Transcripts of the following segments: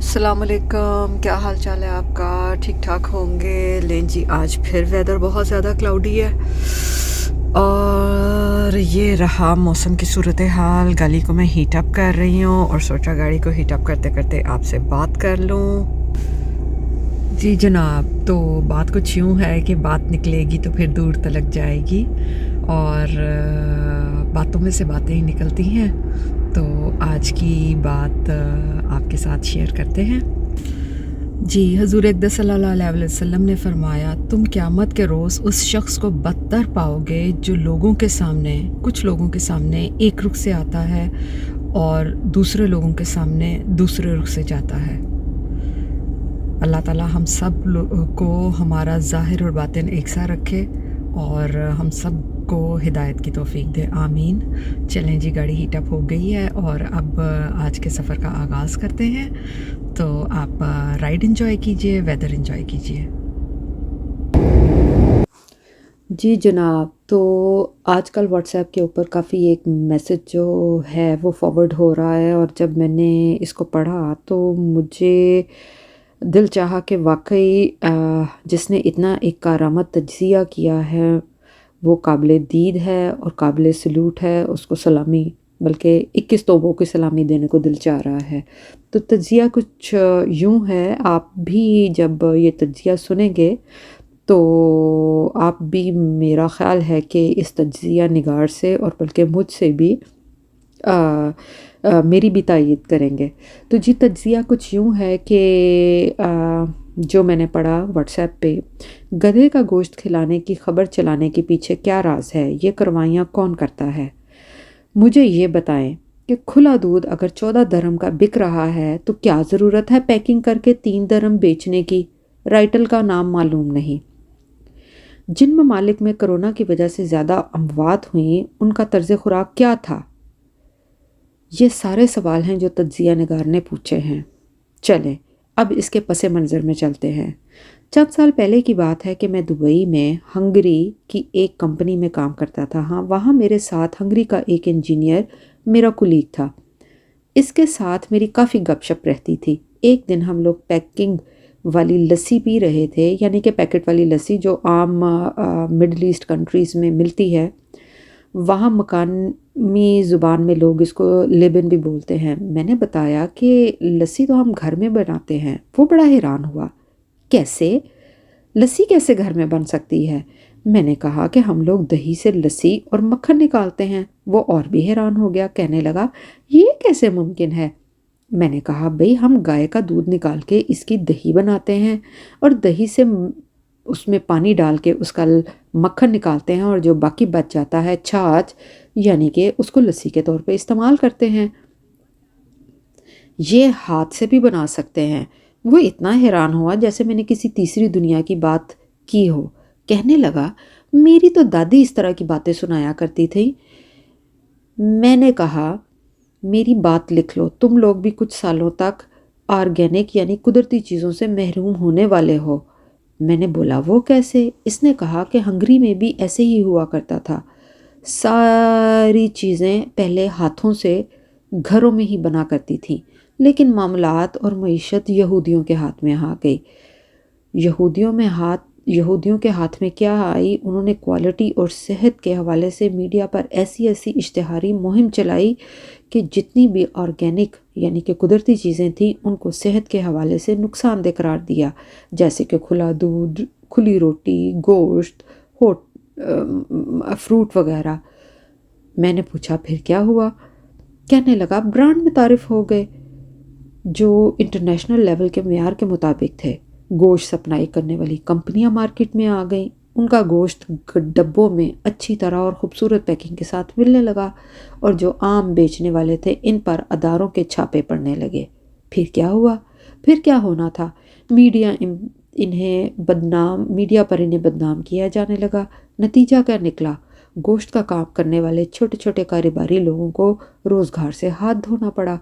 السلام علیکم، کیا حال چال ہے آپ کا؟ ٹھیک ٹھاک ہوں گے؟ لیں جی، آج پھر ویدر بہت زیادہ کلاؤڈی ہے اور یہ رہا موسم کی صورتحال۔ گاڑی کو میں ہیٹ اپ کر رہی ہوں اور سوچا گاڑی کو ہیٹ اپ کرتے کرتے آپ سے بات کر لوں۔ جی جناب، تو بات کچھ یوں ہے کہ بات نکلے گی تو پھر دور تلک جائے گی اور باتوں میں سے باتیں ہی نکلتی ہیں۔ تو آج کی بات آپ کے ساتھ شیئر کرتے ہیں۔ جی، حضور اقدس صلی اللہ علیہ وسلم نے فرمایا، تم قیامت کے روز اس شخص کو بدتر پاؤ گے جو کچھ لوگوں کے سامنے ایک رخ سے آتا ہے اور دوسرے لوگوں کے سامنے دوسرے رخ سے جاتا ہے۔ اللہ تعالیٰ ہم سب کو ہمارا ظاہر اور باطن ایک سا رکھے اور ہم سب کو ہدایت کی توفیق دے، آمین۔ چلیں جی، گاڑی ہیٹ اپ ہو گئی ہے اور اب آج کے سفر کا آغاز کرتے ہیں۔ تو آپ رائڈ انجوائے کیجئے، ویدر انجوائے کیجئے۔ جی جناب، تو آج کل واٹس ایپ کے اوپر کافی ایک میسج جو ہے وہ فارورڈ ہو رہا ہے، اور جب میں نے اس کو پڑھا تو مجھے دل چاہا کہ واقعی جس نے اتنا ایک کارآمد تجزیہ کیا ہے وہ قابل دید ہے اور قابل سلوٹ ہے، اس کو سلامی، بلکہ 21 توبوں کی سلامی دینے کو دل چاہ رہا ہے۔ تو تجزیہ کچھ یوں ہے، آپ بھی جب یہ تجزیہ سنیں گے تو آپ بھی، میرا خیال ہے کہ اس تجزیہ نگار سے اور بلکہ مجھ سے بھی میری بھی تائید کریں گے۔ تو جی، تجزیہ کچھ یوں ہے کہ جو میں نے پڑھا واٹس ایپ پہ، گدھے کا گوشت کھلانے کی خبر چلانے کے پیچھے کیا راز ہے؟ یہ کروائیاں کون کرتا ہے؟ مجھے یہ بتائیں کہ کھلا دودھ اگر 14 درہم کا بک رہا ہے تو کیا ضرورت ہے پیکنگ کر کے 3 درہم بیچنے کی؟ رائٹل کا نام معلوم نہیں۔ جن ممالک میں کرونا کی وجہ سے زیادہ اموات ہوئیں ان کا طرز خوراک کیا تھا؟ یہ سارے سوال ہیں جو تجزیہ نگار نے پوچھے ہیں۔ چلیں اب اس کے پس منظر میں چلتے ہیں۔ چند سال پہلے کی بات ہے کہ میں دبئی میں ہنگری کی ایک کمپنی میں کام کرتا تھا۔ وہاں میرے ساتھ ہنگری کا ایک انجینئر میرا کولیگ تھا۔ اس کے ساتھ میری کافی گپ شپ رہتی تھی۔ ایک دن ہم لوگ پیکنگ والی لسی پی رہے تھے، یعنی کہ پیکٹ والی لسی جو عام مڈل ایسٹ کنٹریز میں ملتی ہے، وہاں مقامی زبان میں لوگ اس کو لیبن بھی بولتے ہیں۔ میں نے بتایا کہ لسی تو ہم گھر میں بناتے ہیں۔ وہ بڑا حیران ہوا، کیسے؟ لسی کیسے گھر میں بن سکتی ہے؟ میں نے کہا کہ ہم لوگ دہی سے لسی اور مکھن نکالتے ہیں۔ وہ اور بھی حیران ہو گیا، کہنے لگا یہ کیسے ممکن ہے؟ میں نے کہا بھئی ہم گائے کا دودھ نکال کے اس کی دہی بناتے ہیں اور دہی سے اس میں پانی ڈال کے اس کا مکھن نکالتے ہیں، اور جو باقی بچ جاتا ہے چھاچھ، یعنی کہ اس کو لسی کے طور پہ استعمال کرتے ہیں۔ یہ ہاتھ سے بھی بنا سکتے ہیں۔ وہ اتنا حیران ہوا جیسے میں نے کسی تیسری دنیا کی بات کی ہو۔ کہنے لگا میری تو دادی اس طرح کی باتیں سنایا کرتی تھی۔ میں نے کہا میری بات لکھ لو، تم لوگ بھی کچھ سالوں تک آرگینک یعنی قدرتی چیزوں سے محروم ہونے والے ہو۔ میں نے بولا وہ کیسے؟ اس نے کہا کہ ہنگری میں بھی ایسے ہی ہوا کرتا تھا۔ ساری چیزیں پہلے ہاتھوں سے گھروں میں ہی بنا کرتی تھیں، لیکن معاملات اور معیشت یہودیوں کے ہاتھ میں آ گئی۔ یہودیوں کے ہاتھ میں کیا آئی؟ انہوں نے کوالٹی اور صحت کے حوالے سے میڈیا پر ایسی اشتہاری مہم چلائی کہ جتنی بھی آرگینک یعنی کہ قدرتی چیزیں تھیں ان کو صحت کے حوالے سے نقصان دہ قرار دیا، جیسے کہ کھلا دودھ، کھلی روٹی، گوشت، فروٹ وغیرہ۔ میں نے پوچھا پھر کیا ہوا؟ کہنے لگا برانڈ متعارف ہو گئے جو انٹرنیشنل لیول کے معیار کے مطابق تھے۔ گوشت سپلائی کرنے والی کمپنیاں مارکیٹ میں آ گئیں، ان کا گوشت ڈبوں میں اچھی طرح اور خوبصورت پیکنگ کے ساتھ ملنے لگا، اور جو عام بیچنے والے تھے ان پر اداروں کے چھاپے پڑنے لگے۔ پھر کیا ہوا؟ پھر کیا ہونا تھا؟ میڈیا پر انہیں بدنام کیا جانے لگا۔ نتیجہ کیا نکلا؟ گوشت کا کام کرنے والے چھوٹے چھوٹے کاروباری لوگوں کو روزگار سے ہاتھ دھونا پڑا،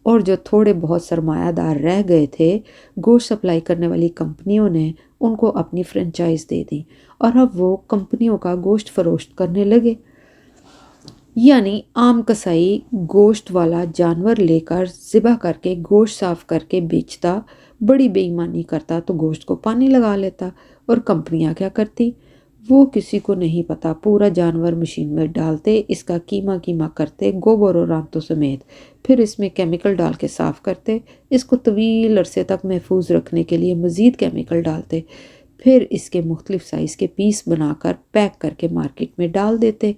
اور جو تھوڑے بہت سرمایہ دار رہ گئے تھے، گوشت سپلائی کرنے والی کمپنیوں نے ان کو اپنی فرنچائز دے دی، اور اب وہ کمپنیوں کا گوشت فروخت کرنے لگے۔ یعنی عام کسائی گوشت والا جانور لے کر ذبح کر کے گوشت صاف کر کے بیچتا، بڑی بے ایمانی کرتا تو گوشت کو پانی لگا لیتا، اور کمپنیاں کیا کرتی؟ وہ کسی کو نہیں پتا، پورا جانور مشین میں ڈالتے، اس کا کیما کرتے گوبر اور رانتوں سمیت، پھر اس میں کیمیکل ڈال کے صاف کرتے، اس کو طویل عرصے تک محفوظ رکھنے کے لیے مزید کیمیکل ڈالتے، پھر اس کے مختلف سائز کے پیس بنا کر پیک کر کے مارکیٹ میں ڈال دیتے،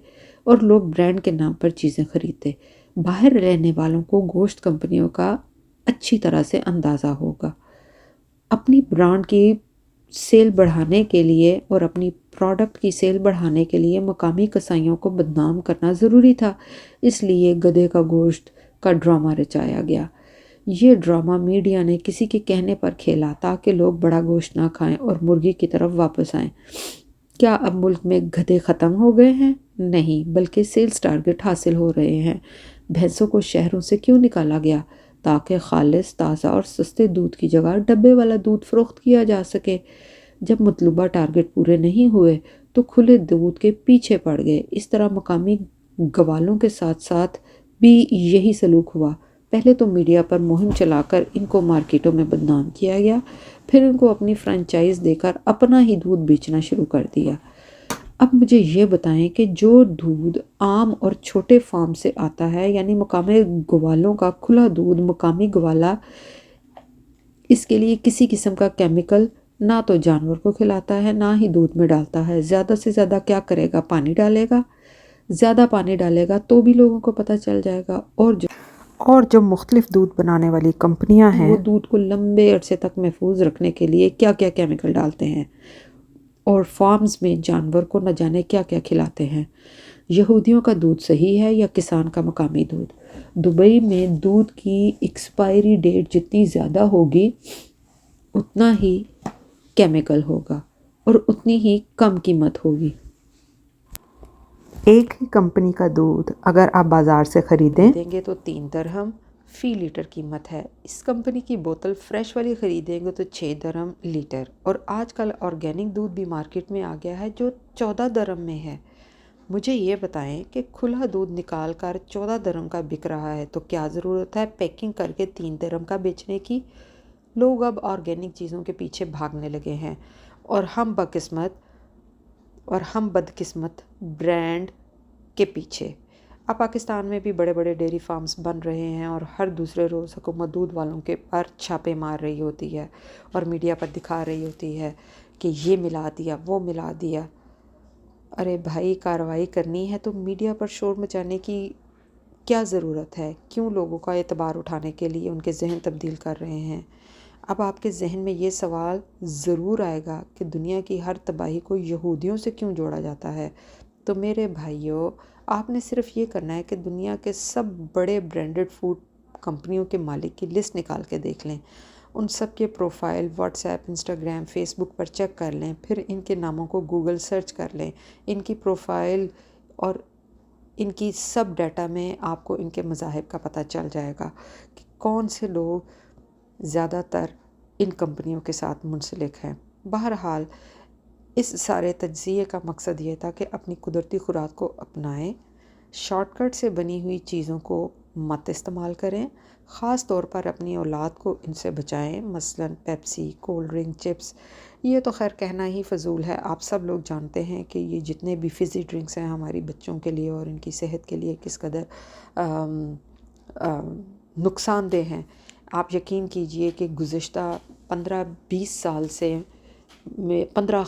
اور لوگ برانڈ کے نام پر چیزیں خریدتے۔ باہر رہنے والوں کو گوشت کمپنیوں کا اچھی طرح سے اندازہ ہوگا۔ اپنی برانڈ کی سیل بڑھانے کے لیے اور اپنی پروڈکٹ کی سیل بڑھانے کے لیے مقامی کسائیوں کو بدنام کرنا ضروری تھا، اس لیے گدھے کا گوشت کا ڈرامہ رچایا گیا۔ یہ ڈرامہ میڈیا نے کسی کے کہنے پر کھیلا تاکہ لوگ بڑا گوشت نہ کھائیں اور مرغی کی طرف واپس آئیں۔ کیا اب ملک میں گدھے ختم ہو گئے ہیں؟ نہیں، بلکہ سیلز ٹارگٹ حاصل ہو رہے ہیں۔ بھینسوں کو شہروں سے کیوں نکالا گیا؟ تاکہ خالص، تازہ اور سستے دودھ کی جگہ ڈبے والا دودھ فروخت کیا جا سکے۔ جب مطلوبہ ٹارگٹ پورے نہیں ہوئے تو کھلے دودھ کے پیچھے پڑ گئے۔ اس طرح مقامی گوالوں کے ساتھ ساتھ بھی یہی سلوک ہوا۔ پہلے تو میڈیا پر مہم چلا کر ان کو مارکیٹوں میں بدنام کیا گیا، پھر ان کو اپنی فرنچائز دے کر اپنا ہی دودھ بیچنا شروع کر دیا۔ اب مجھے یہ بتائیں کہ جو دودھ عام اور چھوٹے فارم سے آتا ہے، یعنی مقامی گوالوں کا کھلا دودھ، مقامی گوالا اس کے لیے کسی قسم کا کیمیکل نہ تو جانور کو کھلاتا ہے نہ ہی دودھ میں ڈالتا ہے۔ زیادہ سے زیادہ کیا کرے گا؟ پانی ڈالے گا۔ زیادہ پانی ڈالے گا تو بھی لوگوں کو پتہ چل جائے گا، اور جو مختلف دودھ بنانے والی کمپنیاں ہیں وہ دودھ کو لمبے عرصے تک محفوظ رکھنے کے لیے کیا کیا کیمیکل ڈالتے ہیں، اور فارمز میں جانور کو نہ جانے کیا کیا کھلاتے ہیں۔ یہودیوں کا دودھ صحیح ہے یا کسان کا مقامی دودھ؟ دبئی میں دودھ کی ایکسپائری ڈیٹ جتنی زیادہ ہوگی اتنا ہی کیمیکل ہوگا اور اتنی ہی کم قیمت ہوگی۔ ایک ہی کمپنی کا دودھ اگر آپ بازار سے خریدیں گے تو 3 درہم فی لیٹر قیمت ہے، اس کمپنی کی بوتل فریش والی خریدیں گے تو 6 درہم لیٹر، اور آج کل آرگینک دودھ بھی مارکیٹ میں آ گیا ہے جو 14 درہم میں ہے۔ مجھے یہ بتائیں کہ کھلا دودھ نکال کر 14 درہم کا بک رہا ہے تو کیا ضرورت ہے پیکنگ کر کے 3 درہم کا بیچنے کی؟ لوگ اب آرگینک چیزوں کے پیچھے بھاگنے لگے ہیں، اور ہم بدقسمت برانڈ کے پیچھے۔ اب پاکستان میں بھی بڑے بڑے ڈیری فارمز بن رہے ہیں، اور ہر دوسرے روز حکومت دودھ والوں کے پر چھاپے مار رہی ہوتی ہے اور میڈیا پر دکھا رہی ہوتی ہے کہ یہ ملا دیا، وہ ملا دیا۔ ارے بھائی، کارروائی کرنی ہے تو میڈیا پر شور مچانے کی کیا ضرورت ہے؟ کیوں لوگوں کا اعتبار اٹھانے کے لیے ان کے ذہن تبدیل کر رہے ہیں؟ اب آپ کے ذہن میں یہ سوال ضرور آئے گا کہ دنیا کی ہر تباہی کو یہودیوں سے کیوں جوڑا جاتا ہے؟ تو میرے بھائیوں، آپ نے صرف یہ کرنا ہے کہ دنیا کے سب بڑے برانڈڈ فوڈ کمپنیوں کے مالک کی لسٹ نکال کے دیکھ لیں، ان سب کے profile WhatsApp, Instagram, Facebook پر چیک کر لیں، پھر ان کے ناموں کو گوگل سرچ کر لیں، ان کی پروفائل اور ان کی سب ڈیٹا میں آپ کو ان کے مذاہب کا پتہ چل جائے گا کہ کون سے لوگ زیادہ تر ان کمپنیوں کے ساتھ منسلک ہیں۔ بہرحال اس سارے تجزیے کا مقصد یہ تھا کہ اپنی قدرتی خوراک کو اپنائیں، شارٹ کٹ سے بنی ہوئی چیزوں کو مت استعمال کریں، خاص طور پر اپنی اولاد کو ان سے بچائیں، مثلاً پیپسی، کولڈ ڈرنک، چپس۔ یہ تو خیر کہنا ہی فضول ہے، آپ سب لوگ جانتے ہیں کہ یہ جتنے بھی فزی ڈرنکس ہیں ہماری بچوں کے لیے اور ان کی صحت کے لیے کس قدر نقصان دہ ہیں۔ آپ یقین کیجئے کہ گزشتہ 15-20 سال سے میرا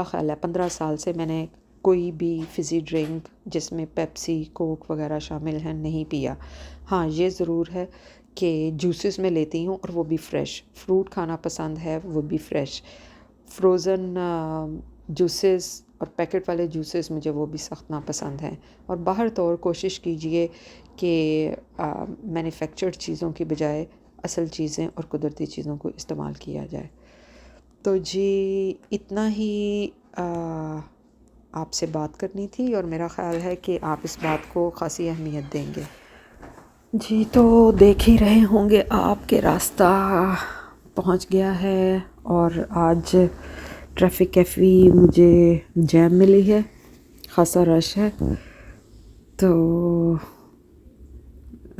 خیال ہے 15 سال سے میں نے کوئی بھی فزی ڈرنک جس میں پیپسی، کوک وغیرہ شامل ہیں نہیں پیا۔ ہاں، یہ ضرور ہے کہ جوسز میں لیتی ہوں، اور وہ بھی فریش۔ فروٹ کھانا پسند ہے، وہ بھی فریش۔ فروزن جوسز اور پیکٹ والے جوسز مجھے وہ بھی سخت ناپسند ہیں، اور باہر طور کوشش کیجئے کہ مینوفیکچرڈ چیزوں کی بجائے اصل چیزیں اور قدرتی چیزوں کو استعمال کیا جائے۔ تو جی اتنا ہی آپ سے بات کرنی تھی، اور میرا خیال ہے کہ آپ اس بات کو خاصی اہمیت دیں گے۔ جی تو دیکھ ہی رہے ہوں گے آپ کے راستہ پہنچ گیا ہے، اور آج ٹریفک کیفی مجھے جیم ملی ہے، خاصا رش ہے۔ تو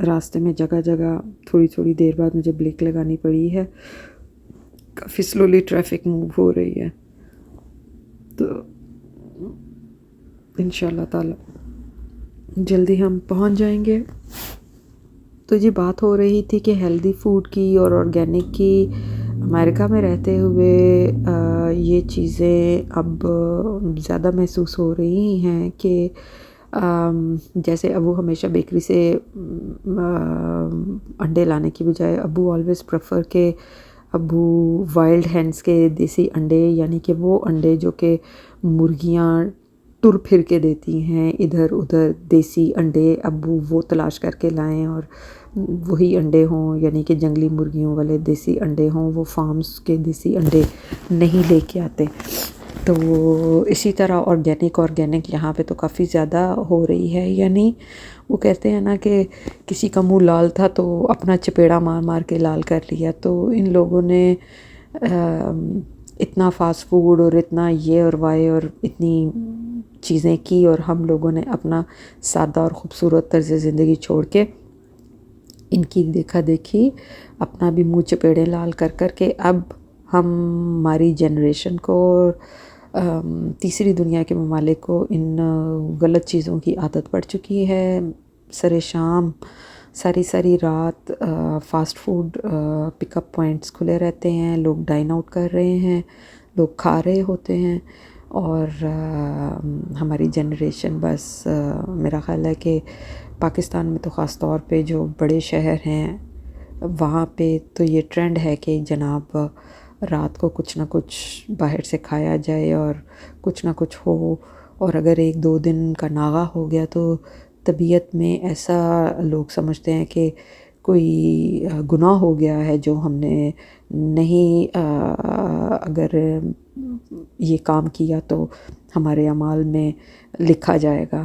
راستے میں جگہ جگہ تھوڑی تھوڑی دیر بعد مجھے بریک لگانی پڑی ہے، کافی سلولی ٹریفک موو ہو رہی ہے، تو انشاءاللہ تعالی جلدی ہم پہنچ جائیں گے۔ تو جی بات ہو رہی تھی کہ ہیلدی فوڈ کی اور آرگینک کی۔ امریکہ میں رہتے ہوئے یہ چیزیں اب زیادہ محسوس ہو رہی ہیں کہ جیسے ابو ہمیشہ بیکری سے انڈے لانے کی بجائے ابو آلویز پریفر کہ ابو وائلڈ ہینس کے دیسی انڈے، یعنی کہ وہ انڈے جو کہ مرغیاں ٹر پھر کے دیتی ہیں ادھر ادھر، دیسی انڈے ابو وہ تلاش کر کے لائیں اور وہی انڈے ہوں، یعنی کہ جنگلی مرغیوں والے دیسی انڈے ہوں، وہ فارمز کے دیسی انڈے نہیں لے کے آتے۔ تو اسی طرح آرگینک یہاں پہ تو کافی زیادہ ہو رہی ہے، یعنی وہ کہتے ہیں نا کہ کسی کا منہ لال تھا تو اپنا چپیڑا مار مار کے لال کر لیا۔ تو ان لوگوں نے اتنا فاسٹ فوڈ اور اتنا یہ اور وائے اور اتنی چیزیں کی، اور ہم لوگوں نے اپنا سادہ اور خوبصورت طرز زندگی چھوڑ کے ان کی دیکھا دیکھی اپنا بھی منہ چپیڑے لال کر کر کے اب ہماری جنریشن کو، تیسری دنیا کے ممالک کو ان غلط چیزوں کی عادت پڑ چکی ہے۔ سر شام ساری رات فاسٹ فوڈ پک اپ پوائنٹس کھلے رہتے ہیں، لوگ ڈائن آؤٹ کر رہے ہیں، لوگ کھا رہے ہوتے ہیں، اور ہماری جنریشن بس میرا خیال ہے کہ پاکستان میں تو خاص طور پہ جو بڑے شہر ہیں وہاں پہ تو یہ ٹرینڈ ہے کہ جناب رات کو کچھ نہ کچھ باہر سے کھایا جائے اور کچھ نہ کچھ ہو، اور اگر 1-2 دن کا ناغہ ہو گیا تو طبیعت میں ایسا لوگ سمجھتے ہیں کہ کوئی گناہ ہو گیا ہے جو ہم نے نہیں، اگر یہ کام کیا تو ہمارے اعمال میں لکھا جائے گا۔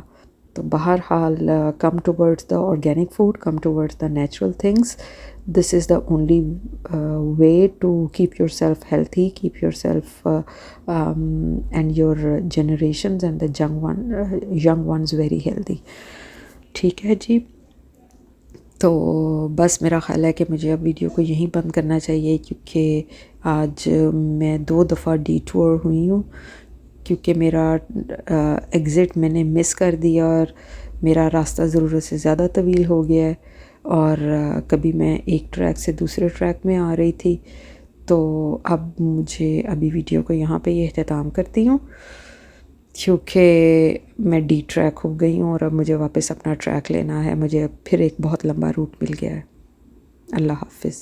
تو بہرحال come towards the organic food, come towards the natural things. This is the only way to keep yourself healthy, keep yourself and your generations and the young ones very healthy. ٹھیک ہے جی، تو بس میرا خیال ہے کہ مجھے اب ویڈیو کو یہیں بند کرنا چاہیے، کیونکہ آج میں 2 دفعہ ڈیٹور ہوئی ہوں، کیونکہ میرا ایگزٹ میں نے مس کر دیا اور میرا راستہ ضرورت سے زیادہ طویل ہو گیا ہے، اور کبھی میں ایک ٹریک سے دوسرے ٹریک میں آ رہی تھی۔ تو اب مجھے ابھی ویڈیو کو یہاں پہ یہ اختتام کرتی ہوں، کیونکہ میں ڈی ٹریک ہو گئی ہوں اور اب مجھے واپس اپنا ٹریک لینا ہے، مجھے اب پھر ایک بہت لمبا روٹ مل گیا ہے۔ اللہ حافظ۔